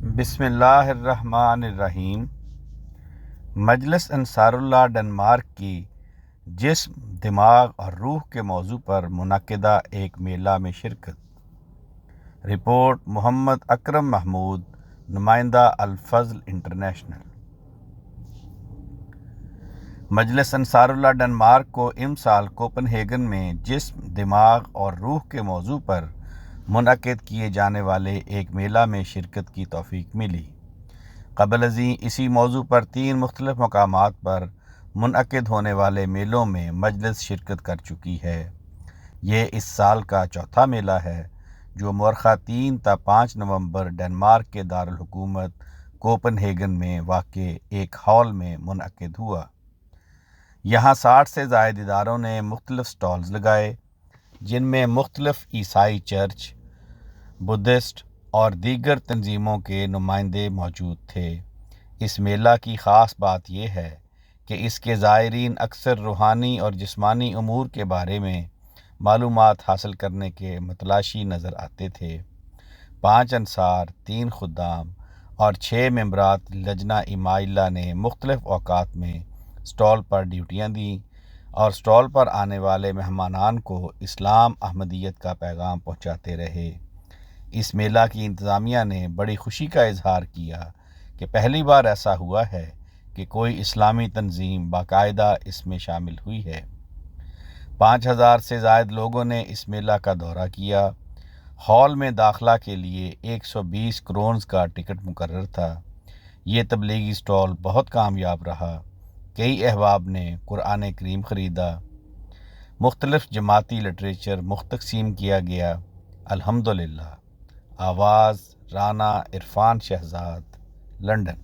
بسم اللہ الرحمن الرحیم۔ مجلس انصار اللہ ڈنمارک کی جسم، دماغ اور روح کے موضوع پر منعقدہ ایک میلہ میں شرکت۔ رپورٹ محمد اکرم محمود، نمائندہ الفضل انٹرنیشنل۔ مجلس انصار اللہ ڈنمارک کو امسال کوپن ہیگن میں جسم، دماغ اور روح کے موضوع پر منعقد کیے جانے والے ایک میلہ میں شرکت کی توفیق ملی۔ قبل ازیں اسی موضوع پر 3 مختلف مقامات پر منعقد ہونے والے میلوں میں مجلس شرکت کر چکی ہے۔ یہ اس سال کا چوتھا میلہ ہے جو مؤرخہ 3 تا 5 نومبر ڈنمارک کے دارالحکومت کوپن ہیگن میں واقع ایک ہال میں منعقد ہوا۔ یہاں 60 سے زائد اداروں نے مختلف سٹالز لگائے، جن میں مختلف عیسائی چرچ، بدھسٹ اور دیگر تنظیموں کے نمائندے موجود تھے۔ اس میلہ کی خاص بات یہ ہے کہ اس کے زائرین اکثر روحانی اور جسمانی امور کے بارے میں معلومات حاصل کرنے کے متلاشی نظر آتے تھے۔ 5 انصار، 3 خدام اور 6 ممبرات لجنہ ایمائلہ نے مختلف اوقات میں سٹال پر ڈیوٹیاں دیں اور سٹال پر آنے والے مہمانان کو اسلام احمدیت کا پیغام پہنچاتے رہے۔ اس میلہ کی انتظامیہ نے بڑی خوشی کا اظہار کیا کہ پہلی بار ایسا ہوا ہے کہ کوئی اسلامی تنظیم باقاعدہ اس میں شامل ہوئی ہے۔ 5000 سے زائد لوگوں نے اس میلہ کا دورہ کیا۔ ہال میں داخلہ کے لیے 120 کرونز کا ٹکٹ مقرر تھا۔ یہ تبلیغی سٹال بہت کامیاب رہا۔ کئی احباب نے قرآن کریم خریدا۔ مختلف جماعتی لٹریچر تقسیم کیا گیا۔ الحمدللہ۔ آواز رانا عرفان شہزاد، لندن۔